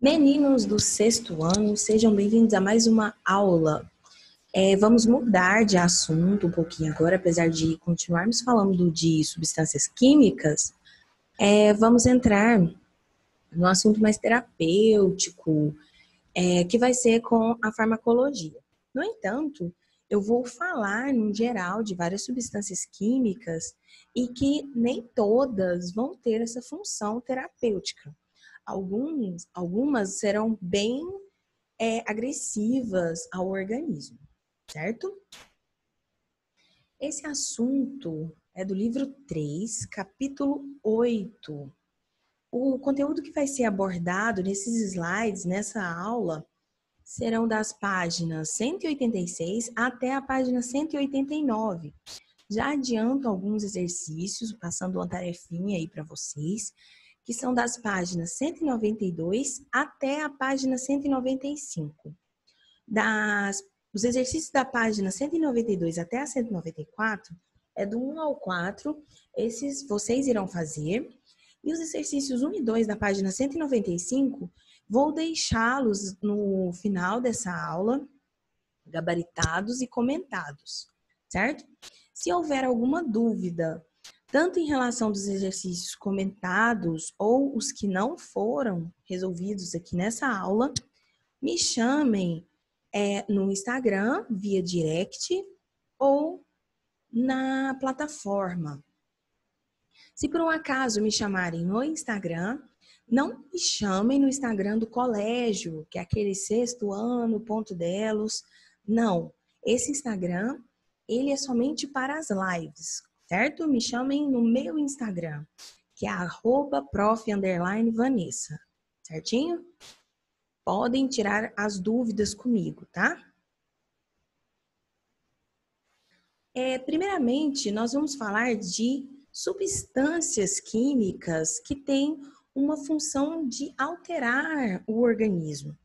Meninos do sexto ano, sejam bem-vindos a mais uma aula. Vamos mudar de assunto um pouquinho agora, apesar de continuarmos falando de substâncias químicas, vamos entrar no assunto mais terapêutico, que vai ser com a farmacologia. No entanto, eu vou falar, no geral, de várias substâncias químicas e que nem todas vão ter essa função terapêutica. Algumas serão bem agressivas ao organismo, certo? Esse assunto é do livro 3, capítulo 8. O conteúdo que vai ser abordado nesses slides, nessa aula, serão das páginas 186 até a página 189. Já adianto alguns exercícios, passando uma tarefinha aí para vocês, que são das páginas 192 até a página 195. Os exercícios da página 192 até a 194 é do 1 ao 4, esses vocês irão fazer. E os exercícios 1 e 2 da página 195, vou deixá-los no final dessa aula, gabaritados e comentados, certo? Se houver alguma dúvida, tanto em relação dos exercícios comentados ou os que não foram resolvidos aqui nessa aula, me chamem no Instagram, via direct ou na plataforma. Se por um acaso me chamarem no Instagram, não me chamem no Instagram do colégio, que é aquele sexto ano, ponto delos. Não, esse Instagram, ele é somente para as lives, certo? Me chamem no meu Instagram, que é @prof_Vanessa, certinho? Podem tirar as dúvidas comigo, tá? Primeiramente, nós vamos falar de substâncias químicas que têm uma função de alterar o organismo.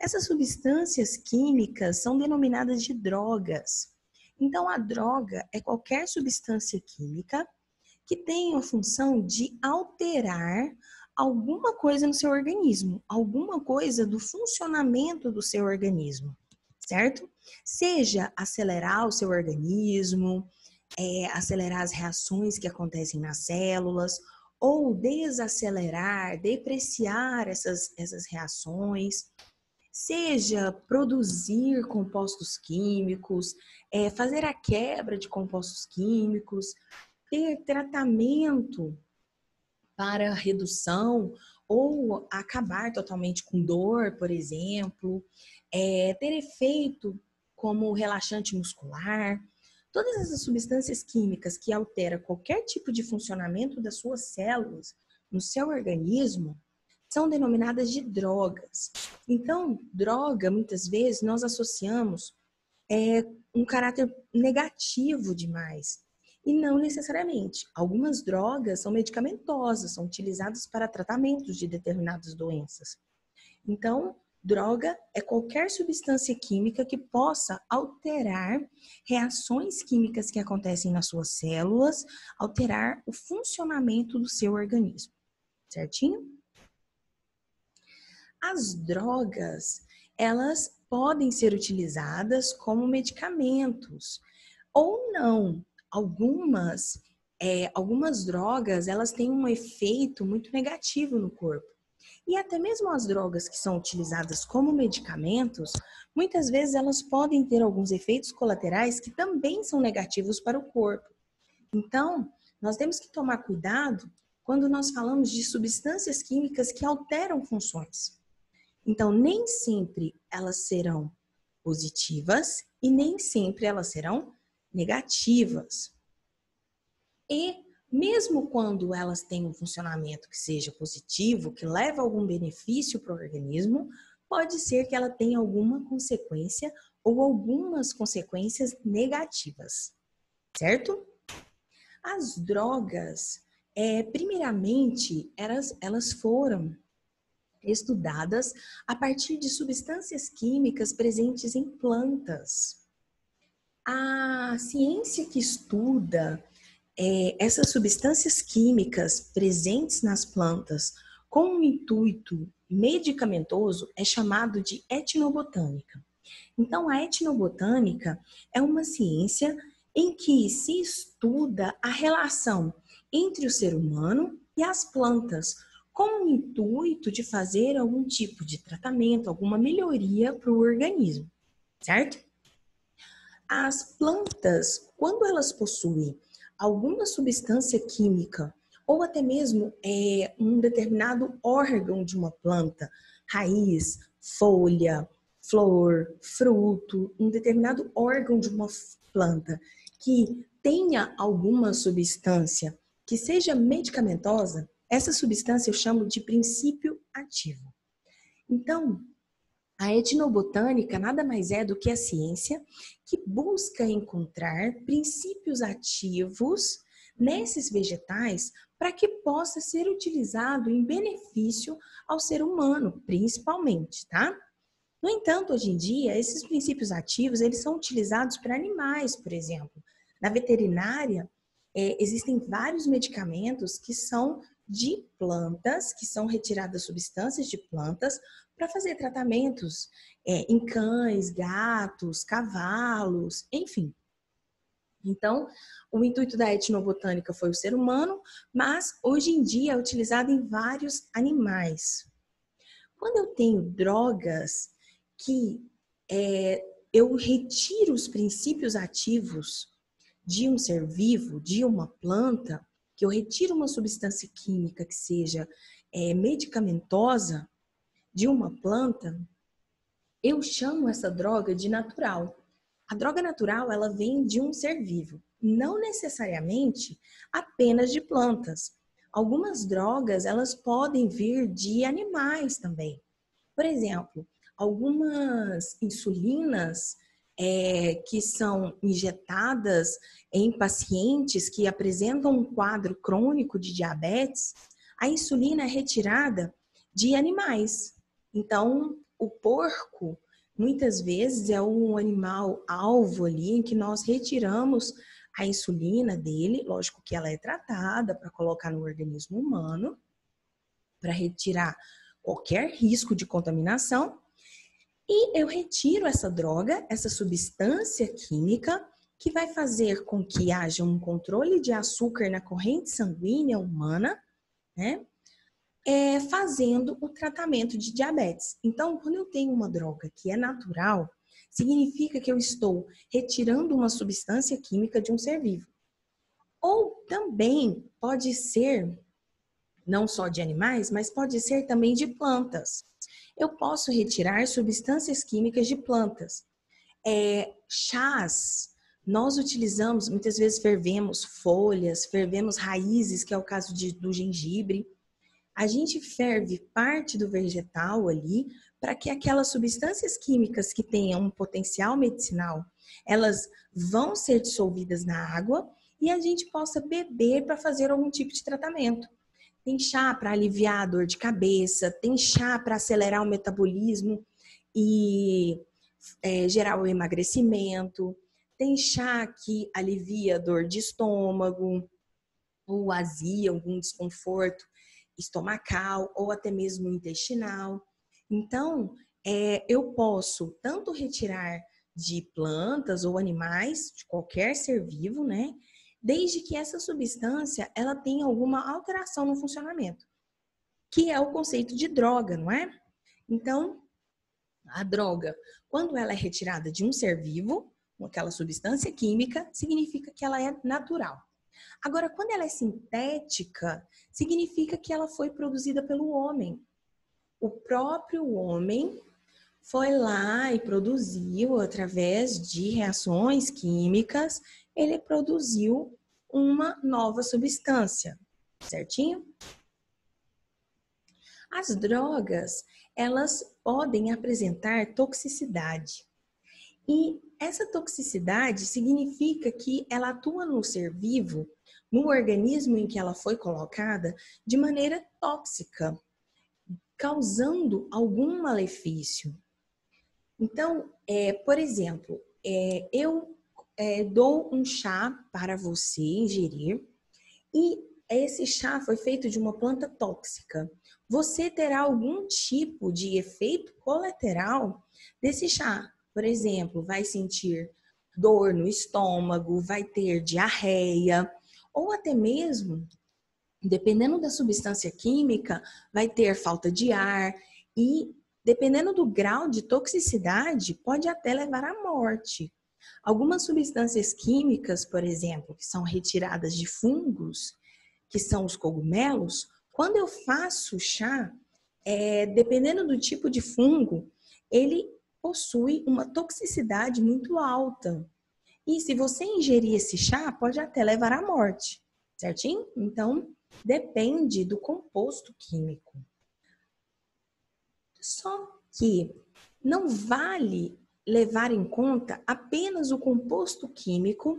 Essas substâncias químicas são denominadas de drogas. Então, a droga é qualquer substância química que tem a função de alterar alguma coisa no seu organismo, alguma coisa do funcionamento do seu organismo, certo? Seja acelerar o seu organismo, acelerar as reações que acontecem nas células, ou desacelerar, depreciar essas reações, seja produzir compostos químicos, fazer a quebra de compostos químicos, ter tratamento para redução ou acabar totalmente com dor, por exemplo, ter efeito como relaxante muscular. Todas essas substâncias químicas que alteram qualquer tipo de funcionamento das suas células no seu organismo são denominadas de drogas. Então, droga, muitas vezes, nós associamos um caráter negativo demais. E não necessariamente. Algumas drogas são medicamentosas, são utilizadas para tratamentos de determinadas doenças. Então, droga é qualquer substância química que possa alterar reações químicas que acontecem nas suas células, alterar o funcionamento do seu organismo. Certinho? As drogas, elas podem ser utilizadas como medicamentos ou não. Algumas drogas, elas têm um efeito muito negativo no corpo. E até mesmo as drogas que são utilizadas como medicamentos, muitas vezes elas podem ter alguns efeitos colaterais que também são negativos para o corpo. Então, nós temos que tomar cuidado quando nós falamos de substâncias químicas que alteram funções. Então, nem sempre elas serão positivas e nem sempre elas serão negativas. E mesmo quando elas têm um funcionamento que seja positivo, que leva algum benefício para o organismo, pode ser que ela tenha alguma consequência ou algumas consequências negativas, certo? As drogas, primeiramente, elas foram estudadas a partir de substâncias químicas presentes em plantas. A ciência que estuda essas substâncias químicas presentes nas plantas com um intuito medicamentoso é chamado de etnobotânica. Então, a etnobotânica é uma ciência em que se estuda a relação entre o ser humano e as plantas, com o intuito de fazer algum tipo de tratamento, alguma melhoria para o organismo, certo? As plantas, quando elas possuem alguma substância química ou até mesmo um determinado órgão de uma planta, raiz, folha, flor, fruto, um determinado órgão de uma planta que tenha alguma substância que seja medicamentosa, essa substância eu chamo de princípio ativo. Então, a etnobotânica nada mais é do que a ciência que busca encontrar princípios ativos nesses vegetais para que possa ser utilizado em benefício ao ser humano, principalmente, tá? No entanto, hoje em dia, esses princípios ativos, eles são utilizados para animais, por exemplo. Na veterinária, existem vários medicamentos que são de plantas, que são retiradas substâncias de plantas para fazer tratamentos em cães, gatos, cavalos, enfim. Então, o intuito da etnobotânica foi o ser humano, mas hoje em dia é utilizado em vários animais. Quando eu tenho drogas que eu retiro os princípios ativos de um ser vivo, de uma planta, que eu retiro uma substância química que seja medicamentosa de uma planta, eu chamo essa droga de natural. A droga natural, ela vem de um ser vivo, não necessariamente apenas de plantas. Algumas drogas, elas podem vir de animais também. Por exemplo, algumas insulinas que são injetadas em pacientes que apresentam um quadro crônico de diabetes, a insulina é retirada de animais. Então, o porco, muitas vezes, é um animal alvo ali em que nós retiramos a insulina dele, lógico que ela é tratada para colocar no organismo humano, para retirar qualquer risco de contaminação, e eu retiro essa droga, essa substância química, que vai fazer com que haja um controle de açúcar na corrente sanguínea humana, né? Fazendo o tratamento de diabetes. Então, quando eu tenho uma droga que é natural, significa que eu estou retirando uma substância química de um ser vivo. Ou também pode ser não só de animais, mas pode ser também de plantas. Eu posso retirar substâncias químicas de plantas. Chás, nós utilizamos, muitas vezes fervemos folhas, fervemos raízes, que é o caso do gengibre. A gente ferve parte do vegetal ali para que aquelas substâncias químicas que tenham um potencial medicinal, elas vão ser dissolvidas na água e a gente possa beber para fazer algum tipo de tratamento. Tem chá para aliviar a dor de cabeça, tem chá para acelerar o metabolismo e gerar o emagrecimento, tem chá que alivia a dor de estômago, ou azia, algum desconforto estomacal ou até mesmo intestinal. Então, eu posso tanto retirar de plantas ou animais, de qualquer ser vivo, né? Desde que essa substância ela tenha alguma alteração no funcionamento, que é o conceito de droga, não é? Então, a droga, quando ela é retirada de um ser vivo, com aquela substância química, significa que ela é natural. Agora, quando ela é sintética, significa que ela foi produzida pelo homem. O próprio homem foi lá e produziu, através de reações químicas, ele produziu uma nova substância, certinho? As drogas, elas podem apresentar toxicidade. E essa toxicidade significa que ela atua no ser vivo, no organismo em que ela foi colocada, de maneira tóxica, causando algum malefício. Então, por exemplo, eu dou um chá para você ingerir e esse chá foi feito de uma planta tóxica. Você terá algum tipo de efeito colateral desse chá. Por exemplo, vai sentir dor no estômago, vai ter diarreia, ou até mesmo, dependendo da substância química, vai ter falta de ar e, dependendo do grau de toxicidade, pode até levar à morte. Algumas substâncias químicas, por exemplo, que são retiradas de fungos, que são os cogumelos, quando eu faço chá, dependendo do tipo de fungo, ele possui uma toxicidade muito alta. E se você ingerir esse chá, pode até levar à morte, certinho? Então, depende do composto químico. Só que não vale levar em conta apenas o composto químico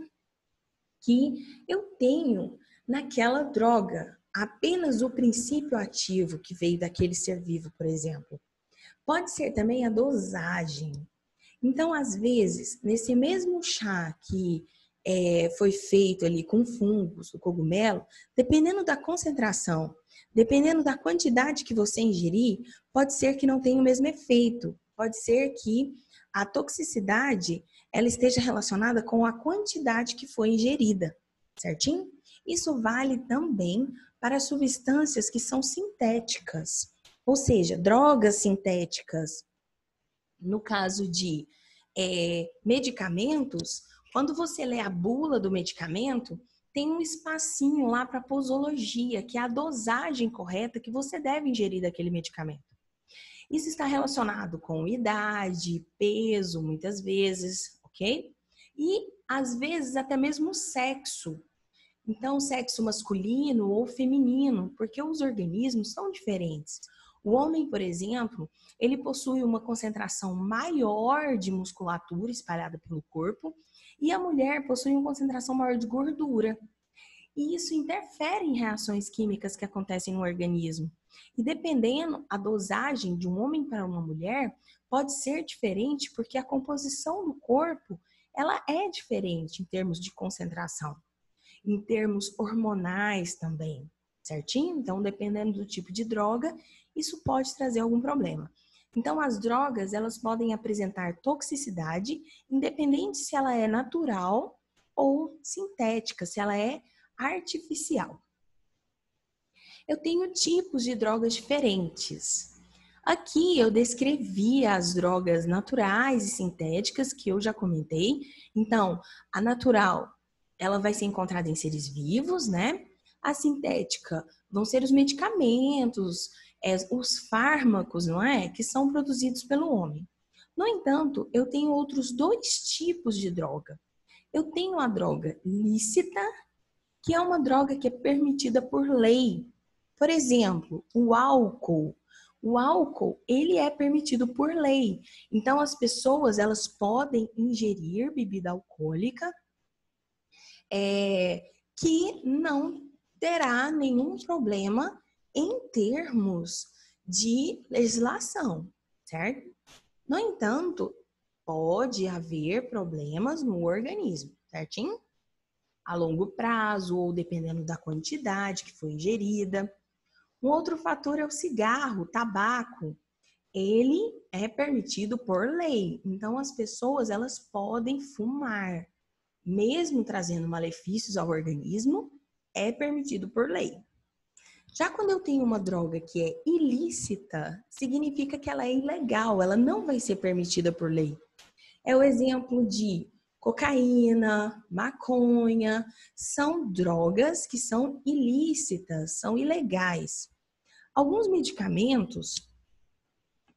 que eu tenho naquela droga, apenas o princípio ativo que veio daquele ser vivo, por exemplo. Pode ser também a dosagem. Então, às vezes, nesse mesmo chá que foi feito ali com fungos, o cogumelo, dependendo da concentração, dependendo da quantidade que você ingerir, pode ser que não tenha o mesmo efeito. Pode ser que a toxicidade ela esteja relacionada com a quantidade que foi ingerida, certinho? Isso vale também para substâncias que são sintéticas, ou seja, drogas sintéticas. No caso de medicamentos, quando você lê a bula do medicamento, tem um espacinho lá para posologia, que é a dosagem correta que você deve ingerir daquele medicamento. Isso está relacionado com idade, peso, muitas vezes, ok? E, às vezes, até mesmo sexo. Então, sexo masculino ou feminino, porque os organismos são diferentes. O homem, por exemplo, ele possui uma concentração maior de musculatura espalhada pelo corpo e a mulher possui uma concentração maior de gordura. E isso interfere em reações químicas que acontecem no organismo. E dependendo a dosagem de um homem para uma mulher, pode ser diferente porque a composição do corpo, ela é diferente em termos de concentração, em termos hormonais também, certinho? Então, dependendo do tipo de droga, isso pode trazer algum problema. Então, as drogas, elas podem apresentar toxicidade, independente se ela é natural ou sintética, se ela é artificial. Eu tenho tipos de drogas diferentes. Aqui eu descrevi as drogas naturais e sintéticas que eu já comentei. Então, a natural, ela vai ser encontrada em seres vivos, né? A sintética vão ser os medicamentos, os fármacos, não é? Que são produzidos pelo homem. No entanto, eu tenho outros dois tipos de droga. Eu tenho a droga lícita, que é uma droga que é permitida por lei. Por exemplo, o álcool. O álcool, ele é permitido por lei. Então, as pessoas, elas podem ingerir bebida alcoólica que não terá nenhum problema em termos de legislação, certo? No entanto, pode haver problemas no organismo, certinho? A longo prazo ou dependendo da quantidade que foi ingerida. Um outro fator é o cigarro, o tabaco. Ele é permitido por lei. Então, as pessoas, elas podem fumar. Mesmo trazendo malefícios ao organismo, é permitido por lei. Já quando eu tenho uma droga que é ilícita, significa que ela é ilegal, ela não vai ser permitida por lei. É o exemplo de cocaína, maconha, são drogas que são ilícitas, são ilegais. Alguns medicamentos,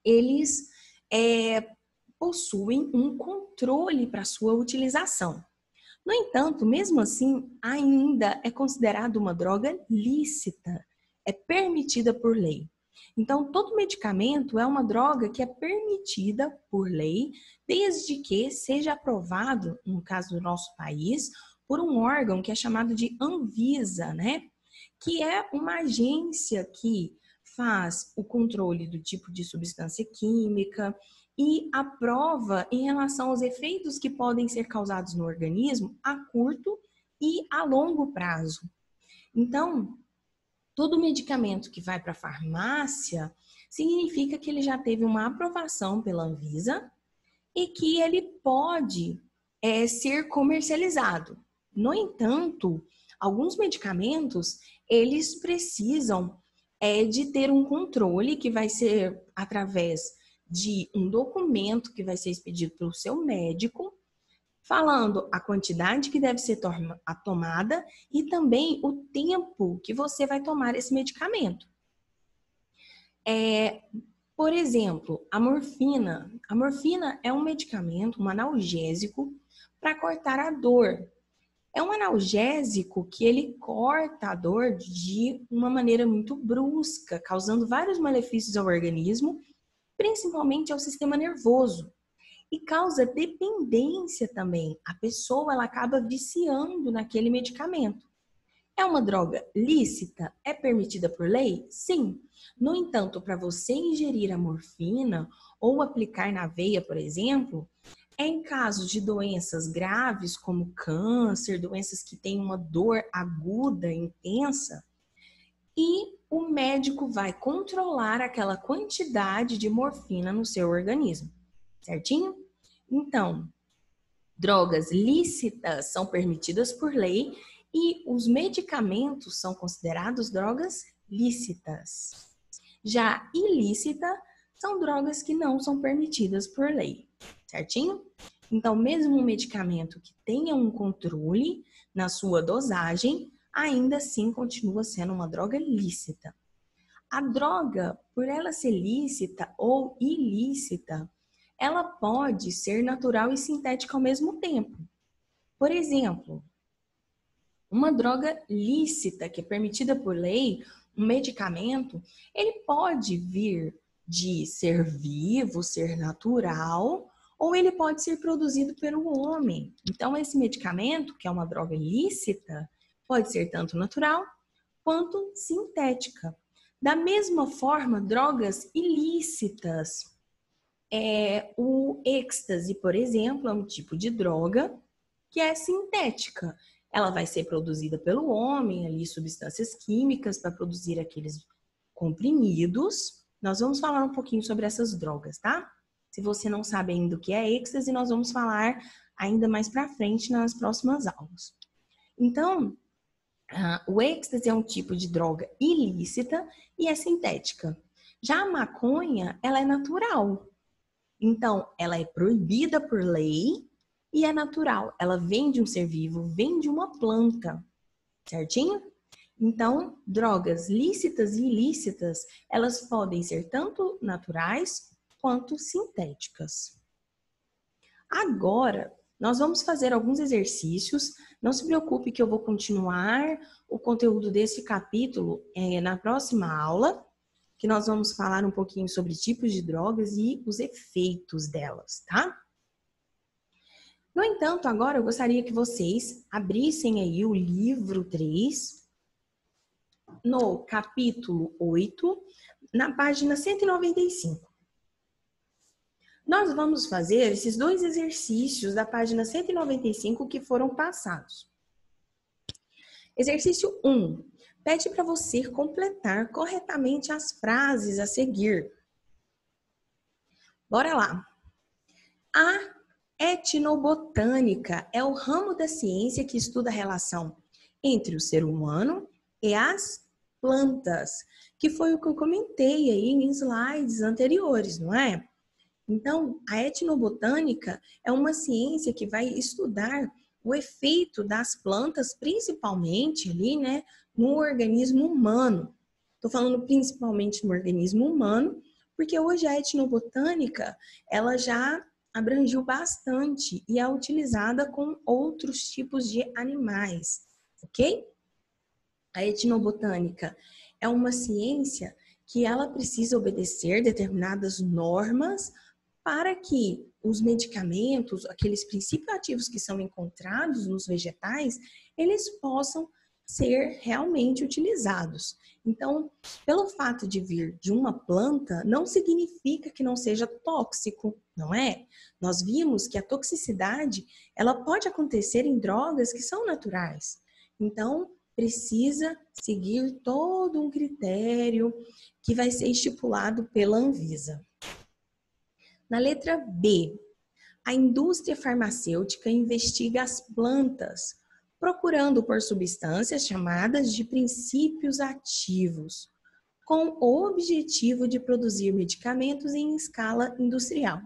eles possuem um controle para sua utilização. No entanto, mesmo assim, ainda é considerado uma droga lícita, é permitida por lei. Então, todo medicamento é uma droga que é permitida por lei, desde que seja aprovado, no caso do nosso país, por um órgão que é chamado de Anvisa, né? Que é uma agência que faz o controle do tipo de substância química e aprova em relação aos efeitos que podem ser causados no organismo a curto e a longo prazo. Então, todo medicamento que vai para a farmácia significa que ele já teve uma aprovação pela Anvisa e que ele pode ser comercializado. No entanto, alguns medicamentos, eles precisam de ter um controle que vai ser através de um documento que vai ser expedido pelo seu médico, falando a quantidade que deve ser tomada e também o tempo que você vai tomar esse medicamento. Por exemplo, a morfina. A morfina é um medicamento, um analgésico para cortar a dor. É um analgésico que ele corta a dor de uma maneira muito brusca, causando vários malefícios ao organismo, principalmente ao sistema nervoso. E causa dependência também. A pessoa ela acaba viciando naquele medicamento. É uma droga lícita? É permitida por lei? Sim. No entanto, para você ingerir a morfina ou aplicar na veia, por exemplo, é em casos de doenças graves como câncer, doenças que têm uma dor aguda, intensa, e o médico vai controlar aquela quantidade de morfina no seu organismo, certinho? Então, drogas lícitas são permitidas por lei e os medicamentos são considerados drogas lícitas. Já ilícita são drogas que não são permitidas por lei, certinho? Então, mesmo um medicamento que tenha um controle na sua dosagem, ainda assim continua sendo uma droga lícita. A droga, por ela ser lícita ou ilícita, ela pode ser natural e sintética ao mesmo tempo. Por exemplo, uma droga lícita que é permitida por lei, um medicamento, ele pode vir de ser vivo, ser natural, ou ele pode ser produzido pelo homem. Então, esse medicamento, que é uma droga lícita, pode ser tanto natural quanto sintética. Da mesma forma, drogas ilícitas, o êxtase, por exemplo, é um tipo de droga que é sintética. Ela vai ser produzida pelo homem, ali, substâncias químicas para produzir aqueles comprimidos. Nós vamos falar um pouquinho sobre essas drogas, tá? Se você não sabe ainda o que é êxtase, nós vamos falar ainda mais para frente nas próximas aulas. Então, o êxtase é um tipo de droga ilícita e é sintética. Já a maconha, ela é natural. Então, ela é proibida por lei e é natural. Ela vem de um ser vivo, vem de uma planta, certinho? Então, drogas lícitas e ilícitas, elas podem ser tanto naturais quanto sintéticas. Agora, nós vamos fazer alguns exercícios. Não se preocupe que eu vou continuar o conteúdo desse capítulo na próxima aula, que nós vamos falar um pouquinho sobre tipos de drogas e os efeitos delas, tá? No entanto, agora eu gostaria que vocês abrissem aí o livro 3, no capítulo 8, na página 195. Nós vamos fazer esses dois exercícios da página 195 que foram passados. Exercício 1. Pede para você completar corretamente as frases a seguir. Bora lá. A etnobotânica é o ramo da ciência que estuda a relação entre o ser humano e as plantas, que foi o que eu comentei aí em slides anteriores, não é? Então, a etnobotânica é uma ciência que vai estudar o efeito das plantas, principalmente ali, né, no organismo humano. Estou falando principalmente no organismo humano, porque hoje a etnobotânica, ela já abrangiu bastante e é utilizada com outros tipos de animais, ok? A etnobotânica é uma ciência que ela precisa obedecer determinadas normas para que os medicamentos, aqueles princípios ativos que são encontrados nos vegetais, eles possam ser realmente utilizados. Então, pelo fato de vir de uma planta, não significa que não seja tóxico, não é? Nós vimos que a toxicidade, ela pode acontecer em drogas que são naturais. Então, precisa seguir todo um critério que vai ser estipulado pela Anvisa. Na letra B, a indústria farmacêutica investiga as plantas, procurando por substâncias chamadas de princípios ativos, com o objetivo de produzir medicamentos em escala industrial.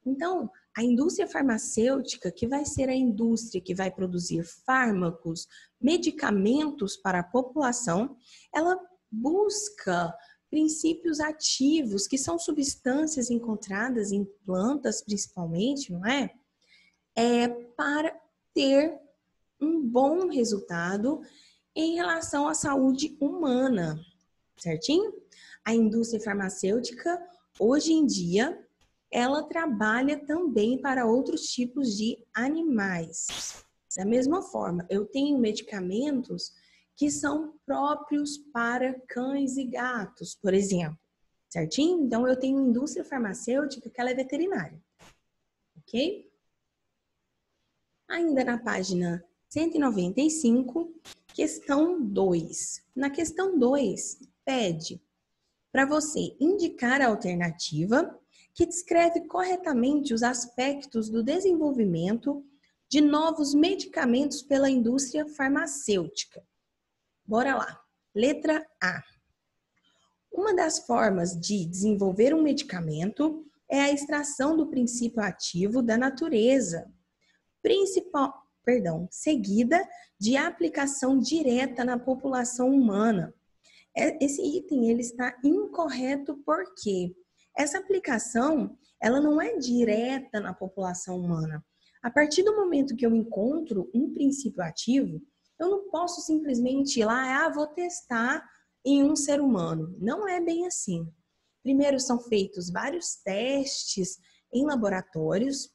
Então, a indústria farmacêutica, que vai ser a indústria que vai produzir fármacos, medicamentos para a população, ela busca princípios ativos, que são substâncias encontradas em plantas, principalmente, não é? Para ter um bom resultado em relação à saúde humana, certinho? A indústria farmacêutica, hoje em dia, ela trabalha também para outros tipos de animais. Da mesma forma, eu tenho medicamentos que são próprios para cães e gatos, por exemplo, certinho? Então, eu tenho indústria farmacêutica que ela é veterinária, ok? Ainda na página 195, questão 2. Na questão 2, pede para você indicar a alternativa que descreve corretamente os aspectos do desenvolvimento de novos medicamentos pela indústria farmacêutica. Bora lá. Letra A. Uma das formas de desenvolver um medicamento é a extração do princípio ativo da natureza, seguida de aplicação direta na população humana. Esse item ele está incorreto porque essa aplicação ela não é direta na população humana. A partir do momento que eu encontro um princípio ativo, eu não posso simplesmente ir lá, vou testar em um ser humano. Não é bem assim. Primeiro são feitos vários testes em laboratórios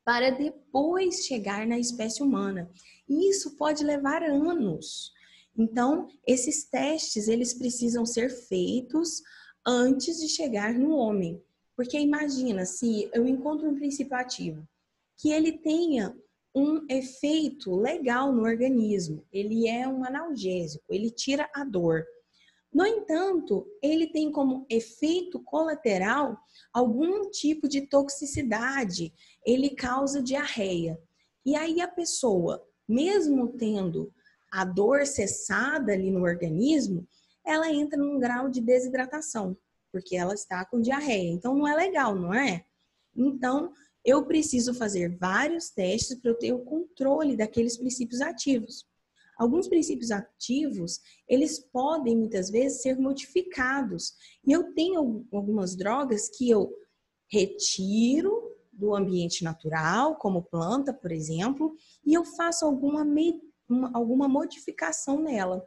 para depois chegar na espécie humana. E isso pode levar anos. Então, esses testes, eles precisam ser feitos antes de chegar no homem. Porque imagina, se eu encontro um princípio ativo, que ele tenha um efeito legal no organismo, ele é um analgésico, ele tira a dor. No entanto, ele tem como efeito colateral algum tipo de toxicidade, ele causa diarreia. E aí a pessoa, mesmo tendo a dor cessada ali no organismo, ela entra num grau de desidratação, porque ela está com diarreia. Então não é legal, não é? Então eu preciso fazer vários testes para eu ter o controle daqueles princípios ativos. Alguns princípios ativos, eles podem muitas vezes ser modificados. E eu tenho algumas drogas que eu retiro do ambiente natural, como planta, por exemplo, e eu faço alguma modificação nela.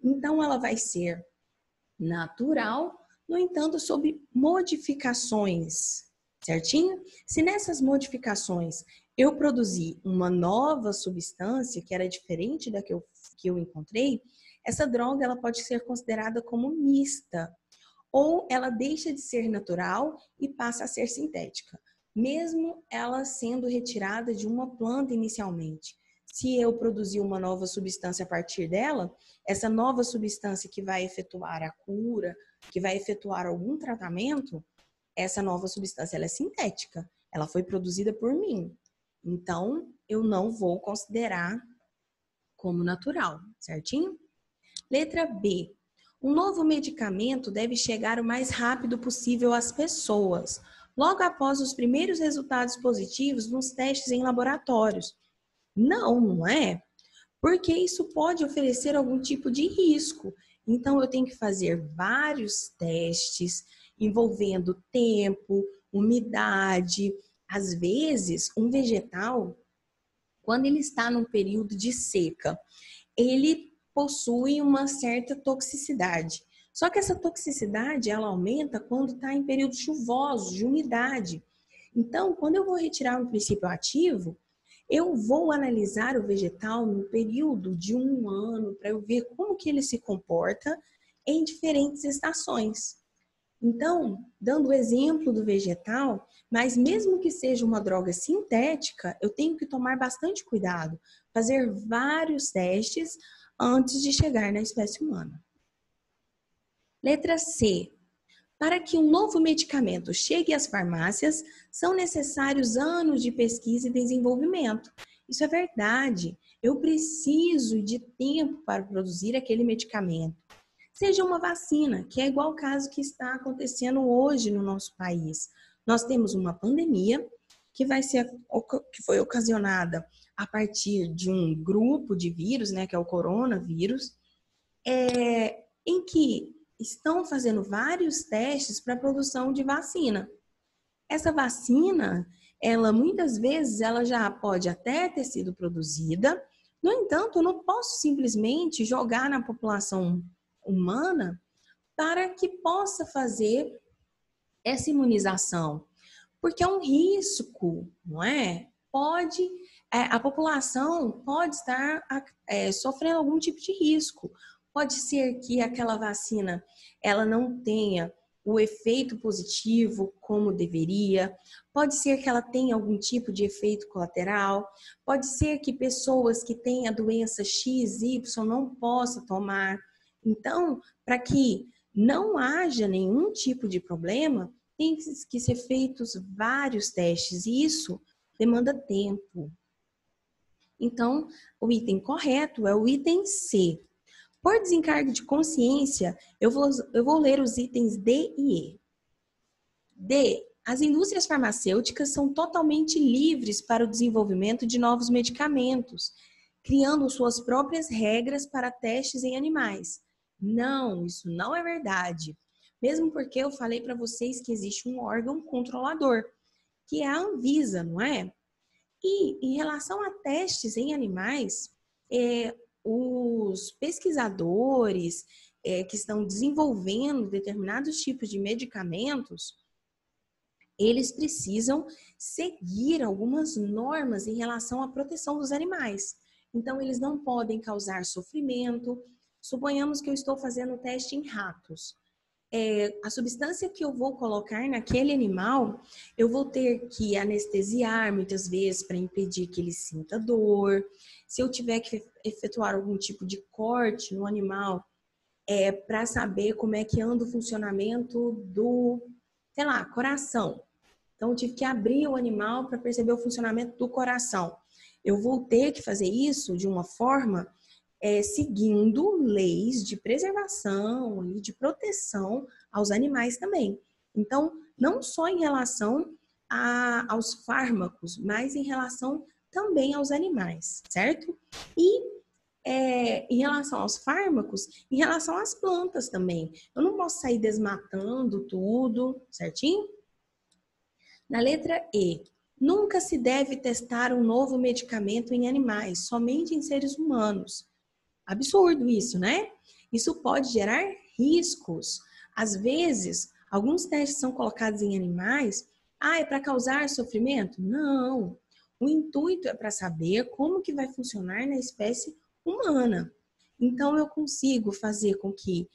Então, ela vai ser natural, no entanto, sob modificações, certinho? Se nessas modificações eu produzir uma nova substância que era diferente da que eu encontrei, essa droga ela pode ser considerada como mista, ou ela deixa de ser natural e passa a ser sintética, mesmo ela sendo retirada de uma planta inicialmente. Se eu produzir uma nova substância a partir dela, essa nova substância que vai efetuar a cura, que vai efetuar algum tratamento, essa nova substância ela é sintética, ela foi produzida por mim. Então, eu não vou considerar como natural, certinho? Letra B. Um novo medicamento deve chegar o mais rápido possível às pessoas, logo após os primeiros resultados positivos nos testes em laboratórios. Não é? Porque isso pode oferecer algum tipo de risco. Então, eu tenho que fazer vários testes envolvendo tempo, umidade. Às vezes, um vegetal, quando ele está num período de seca, ele possui uma certa toxicidade. Só que essa toxicidade, ela aumenta quando está em períodos chuvosos, de umidade. Então, quando eu vou retirar um princípio ativo, eu vou analisar o vegetal no período de 1 ano para eu ver como que ele se comporta em diferentes estações. Então, dando o exemplo do vegetal, mas mesmo que seja uma droga sintética, eu tenho que tomar bastante cuidado, fazer vários testes antes de chegar na espécie humana. Letra C. Para que um novo medicamento chegue às farmácias, são necessários anos de pesquisa e desenvolvimento. Isso é verdade. Eu preciso de tempo para produzir aquele medicamento. Seja uma vacina, que é igual ao caso que está acontecendo hoje no nosso país. Nós temos uma pandemia que foi ocasionada a partir de um grupo de vírus, né, que é o coronavírus, em que estão fazendo vários testes para a produção de vacina. Essa vacina, muitas vezes, ela já pode até ter sido produzida. No entanto, eu não posso simplesmente jogar na população humana para que possa fazer essa imunização, porque é um risco, não é? A população pode estar sofrendo algum tipo de risco. Pode ser que aquela vacina ela não tenha o efeito positivo como deveria, pode ser que ela tenha algum tipo de efeito colateral, pode ser que pessoas que têm a doença XY não possam tomar. Então, para que não haja nenhum tipo de problema, tem que ser feitos vários testes e isso demanda tempo. Então, o item correto é o item C. Por desencargo de consciência, eu vou ler os itens D e E. D. As indústrias farmacêuticas são totalmente livres para o desenvolvimento de novos medicamentos, criando suas próprias regras para testes em animais. Não, isso não é verdade. Mesmo porque eu falei para vocês que existe um órgão controlador, que é a Anvisa, não é? E em relação a testes em animais, os pesquisadores que estão desenvolvendo determinados tipos de medicamentos, eles precisam seguir algumas normas em relação à proteção dos animais. Então, eles não podem causar sofrimento. Suponhamos que eu estou fazendo o teste em ratos. A substância que eu vou colocar naquele animal, eu vou ter que anestesiar muitas vezes para impedir que ele sinta dor. Se eu tiver que efetuar algum tipo de corte no animal, para saber como é que anda o funcionamento do, coração. Então, eu tive que abrir o animal para perceber o funcionamento do coração. Eu vou ter que fazer isso de uma forma seguindo leis de preservação e de proteção aos animais também. Então, não só em relação aos fármacos, mas em relação também aos animais, certo? E em relação aos fármacos, em relação às plantas também. Eu não posso sair desmatando tudo, certinho? Na letra E, nunca se deve testar um novo medicamento em animais, somente em seres humanos. Absurdo isso, né? Isso pode gerar riscos. Às vezes, alguns testes são colocados em animais. É para causar sofrimento? Não. O intuito é para saber como que vai funcionar na espécie humana. Então, eu consigo fazer com que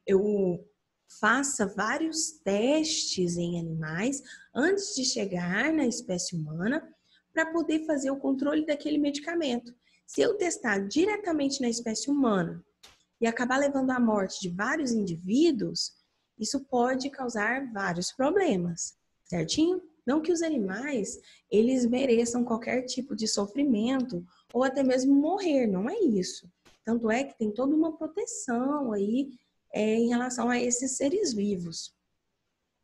eu faça vários testes em animais antes de chegar na espécie humana para poder fazer o controle daquele medicamento. Se eu testar diretamente na espécie humana e acabar levando à morte de vários indivíduos, isso pode causar vários problemas, certinho? Não que os animais, eles mereçam qualquer tipo de sofrimento ou até mesmo morrer, não é isso. Tanto é que tem toda uma proteção aí em relação a esses seres vivos.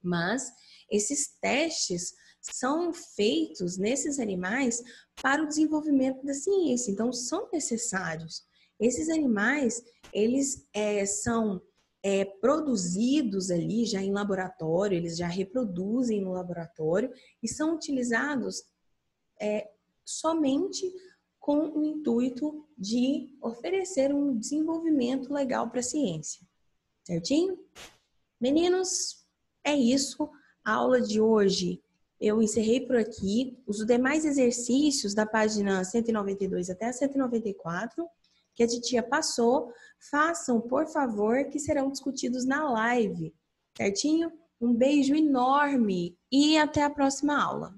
Mas esses testes são feitos nesses animais para o desenvolvimento da ciência, então são necessários. Esses animais, eles são produzidos ali já em laboratório, eles já reproduzem no laboratório e são utilizados somente com o intuito de oferecer um desenvolvimento legal para a ciência. Certinho? Meninos, é isso. A aula de hoje eu encerrei por aqui. Os demais exercícios da página 192 até a 194, que a titia passou, façam, por favor, que serão discutidos na live. Certinho? Um beijo enorme e até a próxima aula.